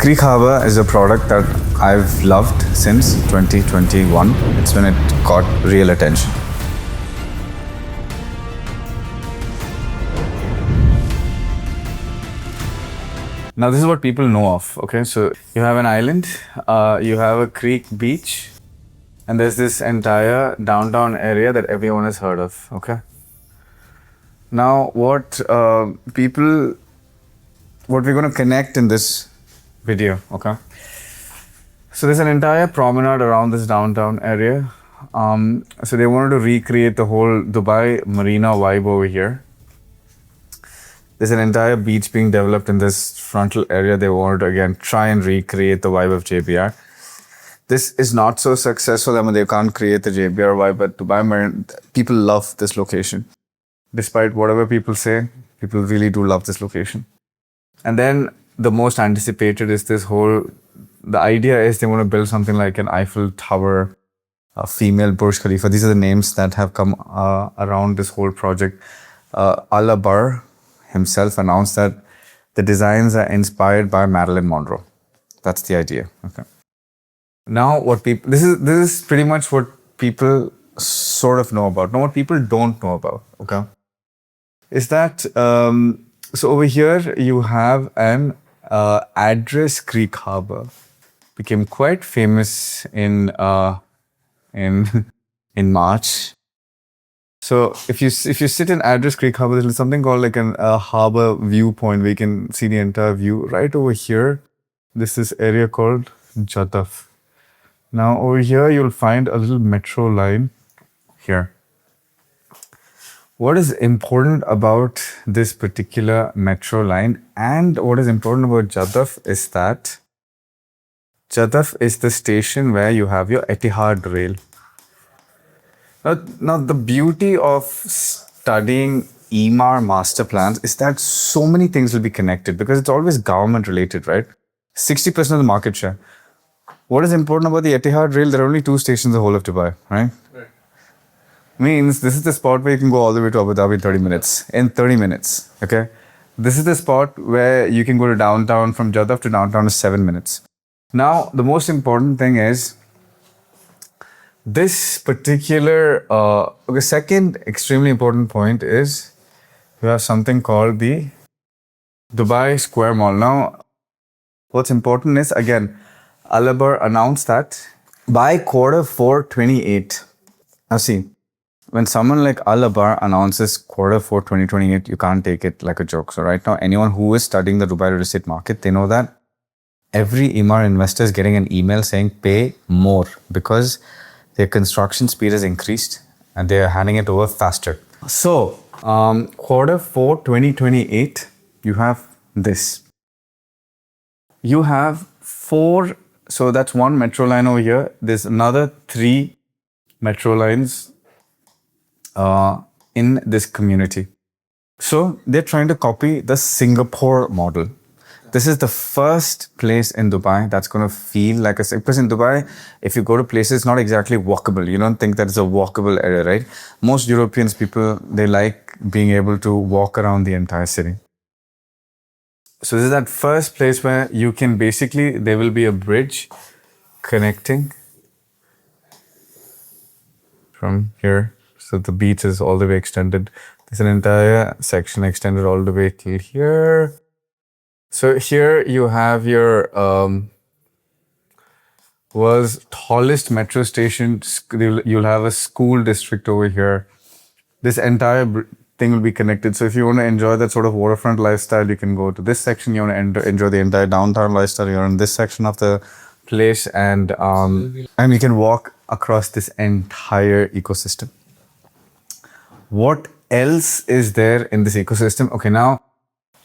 Creek Harbour is a product that I've loved since 2021. It's when it got real attention. Now this is what people know of, okay? So you have an island, you have a creek beach, and there's this entire downtown area that everyone has heard of, okay? Now what we're going to connect in this video, okay? So there's an entire promenade around this downtown area. So they wanted to recreate the whole Dubai Marina vibe over here. There's an entire beach being developed in this frontal area. They wanted to, again, try and recreate the vibe of JBR. This is not so successful. I mean, they can't create the JBR vibe, but Dubai Marina, people love this location. Despite whatever people say, people really do love this location. And then the most anticipated is this whole, the idea is they want to build something like an Eiffel Tower, a female Burj Khalifa. These are the names that have come around this whole project. Al-Abar himself announced that the designs are inspired by Marilyn Monroe. That's the idea. Okay. Now, this is pretty much what people sort of know about. Now, what people don't know about, okay, is that so over here you have an address Creek Harbour. Became quite famous in March. So if you sit in Address Creek Harbour, there's something called like a harbour viewpoint where you can see the entire view. Right over here, this is area called Jadaf. Now over here, you'll find a little metro line here. What is important about this particular metro line and what is important about Jadaf is that Jadaf is the station where you have your Etihad Rail. Now, the beauty of studying EMAAR master plans is that so many things will be connected because it's always government related, right? 60% of the market share. What is important about the Etihad Rail? There are only 2 stations in the whole of Dubai, right? Right. Means this is the spot where you can go all the way to Abu Dhabi in 30 minutes, okay? This is the spot where you can go to downtown, from Jadaf to downtown in 7 minutes. Now, the most important thing is this particular, second extremely important point is you have something called the Dubai Square Mall. Now, what's important is, again, Al-Abar announced that by Q4 28. Now see, when someone like Al-Abar announces Q4 2028, you can't take it like a joke. So right now, anyone who is studying the Dubai real estate market, they know that every EMAAR investor is getting an email saying pay more because their construction speed has increased and they are handing it over faster. So, Q4 2028, you have this. You have 4, so that's 1 metro line over here. There's another 3 metro lines in this community. So, they're trying to copy the Singapore model. This is the first place in Dubai that's going to feel like because in Dubai, if you go to places, it's not exactly walkable. You don't think that it's a walkable area, right? Most Europeans people, they like being able to walk around the entire city. So this is that first place where you can basically, there will be a bridge connecting from here. So the beach is all the way extended. There's an entire section extended all the way till here. So here you have your world's tallest metro station. You'll have a school district over here. This entire thing will be connected. So if you want to enjoy that sort of waterfront lifestyle, you can go to this section. You want to enjoy the entire downtown lifestyle, you're in this section of the place, and you can walk across this entire ecosystem. What else is there in this ecosystem? Okay, now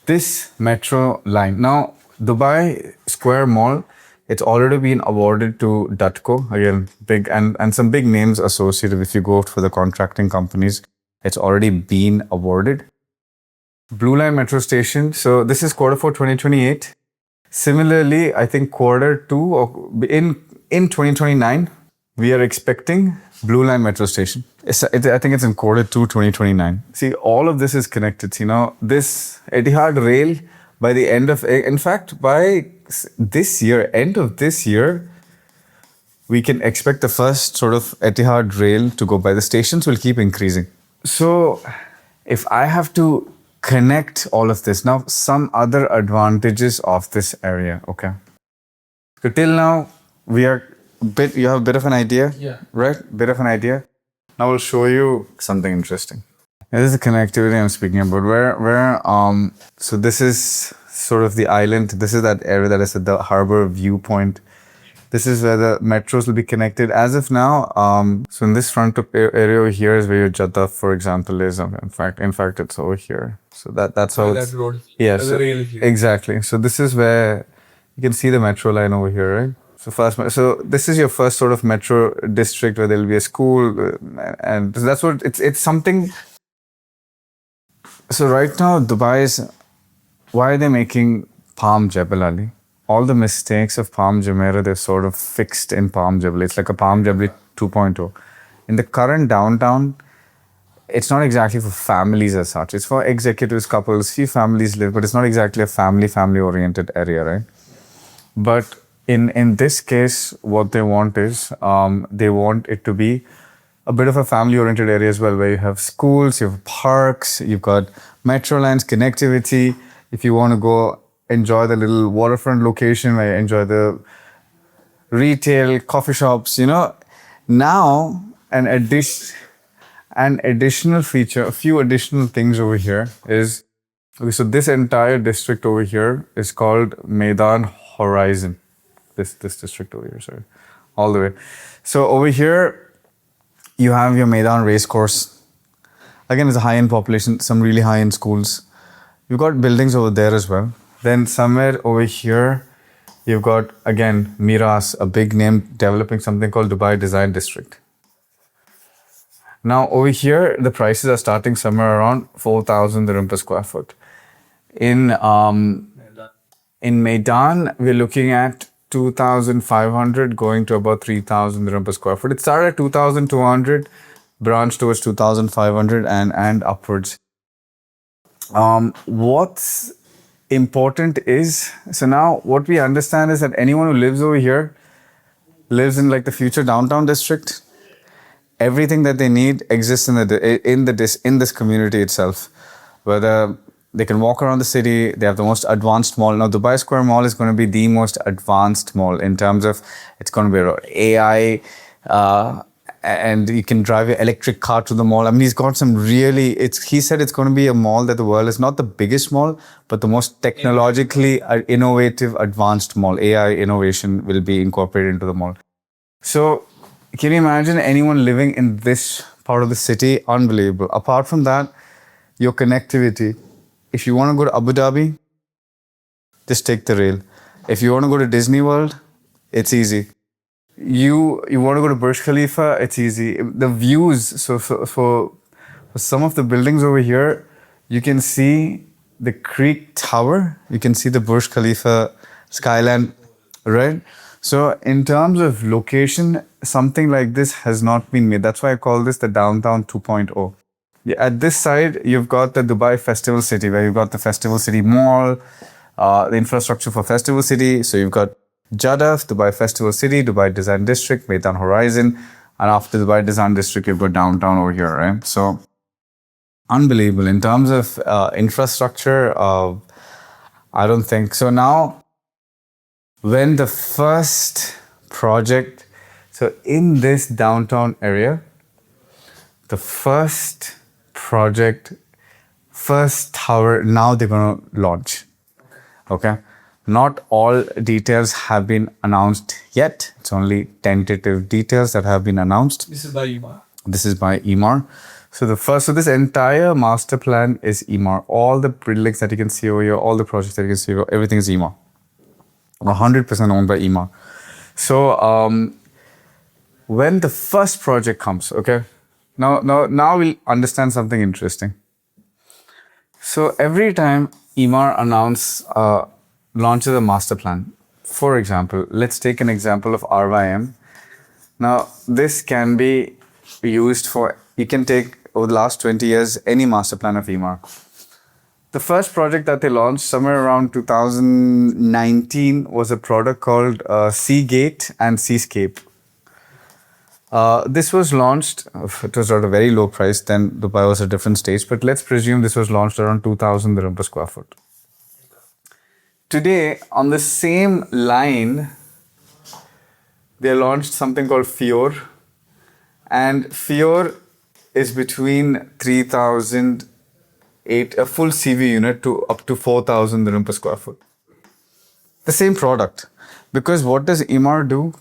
this metro line. Now, Dubai Square Mall, it's already been awarded to Dutco. Again, big and some big names associated. If you go for the contracting companies, it's already been awarded. Blue Line Metro Station. So this is Q4 2028. Similarly, I think Q2 or in 2029, we are expecting Blue Line Metro Station. I think it's in Q2 2029. See, all of this is connected. See, now this Etihad Rail, by the end of, in fact, by this year, end of this year, we can expect the first sort of Etihad Rail to go by. The stations will keep increasing. So if I have to connect all of this, now some other advantages of this area, okay? So till now, you have a bit of an idea? Yeah. Right? Bit of an idea. Now I'll show you something interesting. This is the connectivity I'm speaking about. So this is sort of the island. This is that area that is at the harbor viewpoint. This is where the metros will be connected. As of now, so in this front area over here is where your Jeddah, for example, is. In fact, it's over here. So that's how that road. Yes, The rail is here. exactly. So this is where you can see the metro line over here, right? So this is your first sort of metro district where there'll be a school, and that's what it's something. So right now, why are they making Palm Jebel Ali? All the mistakes of Palm Jumeirah, they're sort of fixed in Palm Jebel. It's like a Palm Jebel 2.0. In the current downtown, it's not exactly for families as such. It's for executives, couples, few families live, but it's not exactly a family-oriented area, right? But in this case, what they want is, they want it to be a bit of a family-oriented area as well, where you have schools, you have parks, you've got metro lines, connectivity. If you want to go enjoy the little waterfront location where you enjoy the retail, coffee shops, now an additional feature, a few additional things over here is, okay, so this entire district over here is called Maidan Horizon. This district over here, sorry, all the way. So over here, you have your Maidan Racecourse. Again, it's a high-end population, some really high-end schools. You've got buildings over there as well. Then somewhere over here, you've got, again, Miras, a big name, developing something called Dubai Design District. Now, over here, the prices are starting somewhere around 4,000 dirham per square foot. In Maidan, we're looking at 2,500 going to about 3,000 dirham per square foot. It started at 2,200, branched towards 2,500 and upwards. What's important is, so now what we understand is that anyone who lives over here lives in like the future downtown district. Everything that they need exists in this community itself. Whether they can walk around the city, they have the most advanced mall. Now, Dubai Square Mall is going to be the most advanced mall in terms of it's going to be AI, and you can drive your electric car to the mall. I mean, he's got some really, he said it's going to be a mall that the world is not the biggest mall, but the most technologically innovative, advanced mall. AI innovation will be incorporated into the mall. So, can you imagine anyone living in this part of the city? Unbelievable. Apart from that, your connectivity. If you want to go to Abu Dhabi, just take the rail. If you want to go to Disney World, it's easy. You want to go to Burj Khalifa, it's easy. The views, so for some of the buildings over here, you can see the Creek Tower, you can see the Burj Khalifa skyline, right? So in terms of location, something like this has not been made. That's why I call this the Downtown 2.0. At this side, you've got the Dubai Festival City, where you've got the Festival City Mall, the infrastructure for Festival City. So you've got Jeddah, Dubai Festival City, Dubai Design District, Maidan Horizon, and after Dubai Design District, you've got downtown over here, right? So unbelievable. In terms of infrastructure, I don't think so. Now, when the first project, so in this downtown area, the first project, first tower, now they're going to launch. Okay. Not all details have been announced yet. It's only tentative details that have been announced. This is by EMAAR. This is by EMAAR. So this entire master plan is EMAAR. All the buildings that you can see over here, all the projects that you can see over here, everything is EMAAR. 100% owned by EMAAR. So when the first project comes, okay, now we'll understand something interesting. So every time EMAAR launches a master plan, for example, let's take an example of RYM. Now, this can be used for, you can take over the last 20 years, any master plan of EMAAR. The first project that they launched somewhere around 2019 was a product called Seagate and Seascape. This was launched, it was at a very low price, then Dubai was a different stage, but let's presume this was launched around 2,000 dirham per square foot. Today, on the same line, they launched something called Fior, and Fior is between 3,000, a full CV unit to up to 4,000 dirham per square foot. The same product. Because what does EMAAR do?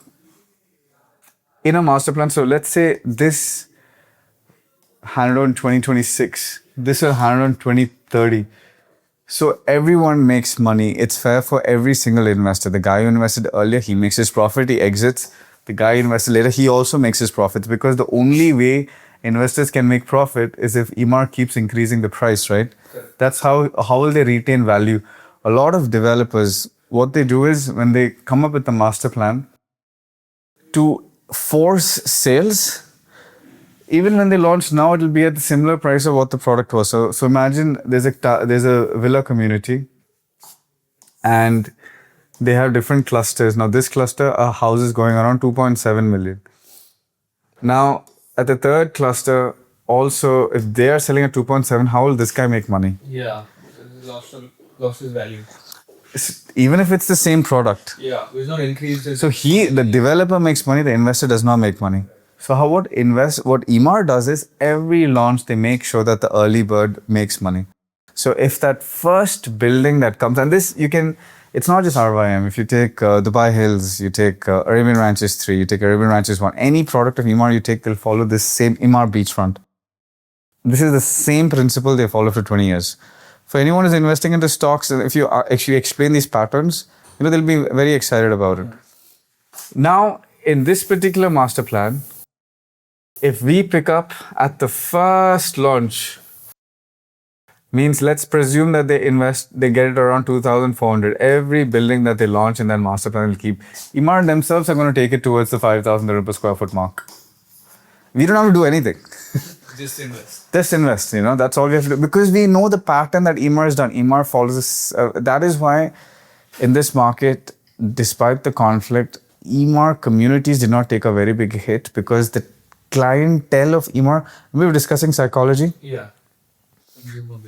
In a master plan, so let's say this handed on 2026, this will hand on 2030. So everyone makes money. It's fair for every single investor. The guy who invested earlier, he makes his profit, he exits. The guy who invested later, he also makes his profits, because the only way investors can make profit is if EMAAR keeps increasing the price, right? That's how will they retain value. A lot of developers, what they do is when they come up with a master plan to force sales, even when they launch now, it'll be at the similar price of what the product was. So imagine there's a villa community and they have different clusters. Now this cluster, a house is going around 2.7 million. Now at the third cluster, also if they are selling at 2.7, how will this guy make money? Yeah, lost his value. Even if it's the same product. Yeah, it's not increased. So the developer makes money, the investor does not make money. So what EMAAR does is every launch they make sure that the early bird makes money. So if that first building that comes, and this it's not just RYM. If you take Dubai Hills, you take Arabian Ranches 3, you take Arabian Ranches 1, any product of EMAAR you take, they'll follow this same EMAAR beachfront. This is the same principle they follow for 20 years. For anyone who's investing into stocks, if you actually explain these patterns, they'll be very excited about it. Now, in this particular master plan, if we pick up at the first launch, means let's presume that they get it around 2,400. Every building that they launch in that master plan will keep. EMAAR themselves are going to take it towards the 5,000 dirham per square foot mark. We don't have to do anything. Just invest. Just invest, that's all we have to do. Because we know the pattern that EMAAR has done. EMAAR follows this. That is why in this market, despite the conflict, EMAAR communities did not take a very big hit, because the clientele of EMAAR, we were discussing psychology. Yeah.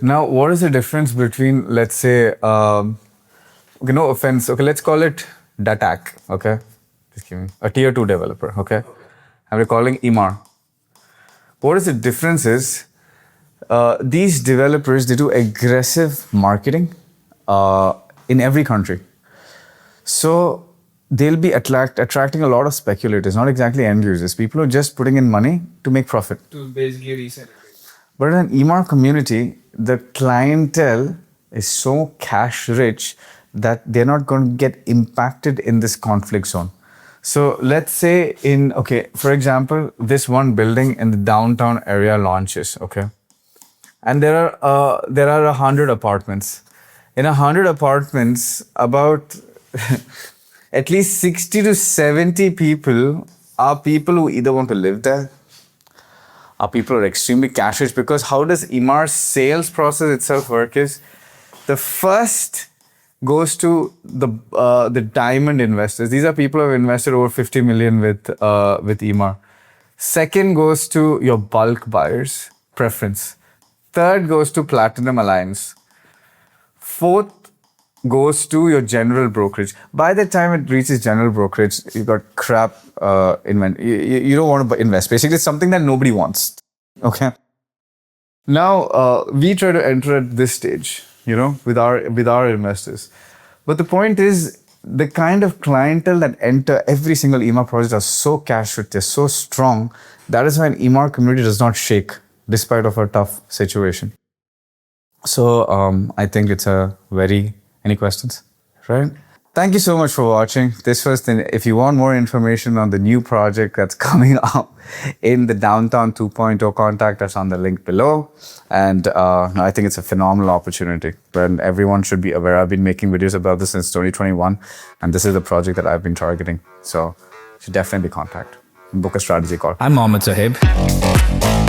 Now, what is the difference between, let's say, no offense, okay, let's call it DATAC, okay? Just give me a tier 2 developer, okay? And we're calling EMAAR. What is the difference is, these developers, they do aggressive marketing in every country. So they'll be attracting a lot of speculators, not exactly end users. People who are just putting in money to make profit. To basically resell it. But in an EMAAR community, the clientele is so cash rich that they're not going to get impacted in this conflict zone. So let's say for example, this one building in the downtown area launches, okay? And there are 100 apartments. In 100 apartments, about at least 60 to 70 people are people who either want to live there, are people who are extremely cash rich. Because how does EMAAR's sales process itself work is, the first goes to the diamond investors. These are people who have invested over 50 million with EMAAR. Second goes to your bulk buyers, preference. Third goes to Platinum Alliance. Fourth goes to your general brokerage. By the time it reaches general brokerage, you've got crap you don't want to invest. Basically, it's something that nobody wants. Okay. Now, we try to enter at this stage, with our investors. But the point is, the kind of clientele that enter every single EMAAR project are so cash rich, they're so strong. That is why an EMAAR community does not shake, despite of a tough situation. So, I think it's any questions? Right? Thank you so much for watching. This was if you want more information on the new project that's coming up in the Downtown 2.0, contact us on the link below. And I think it's a phenomenal opportunity, and everyone should be aware. I've been making videos about this since 2021, and this is the project that I've been targeting. So you should definitely contact. Book a strategy call. I'm Mohammed Zohaib.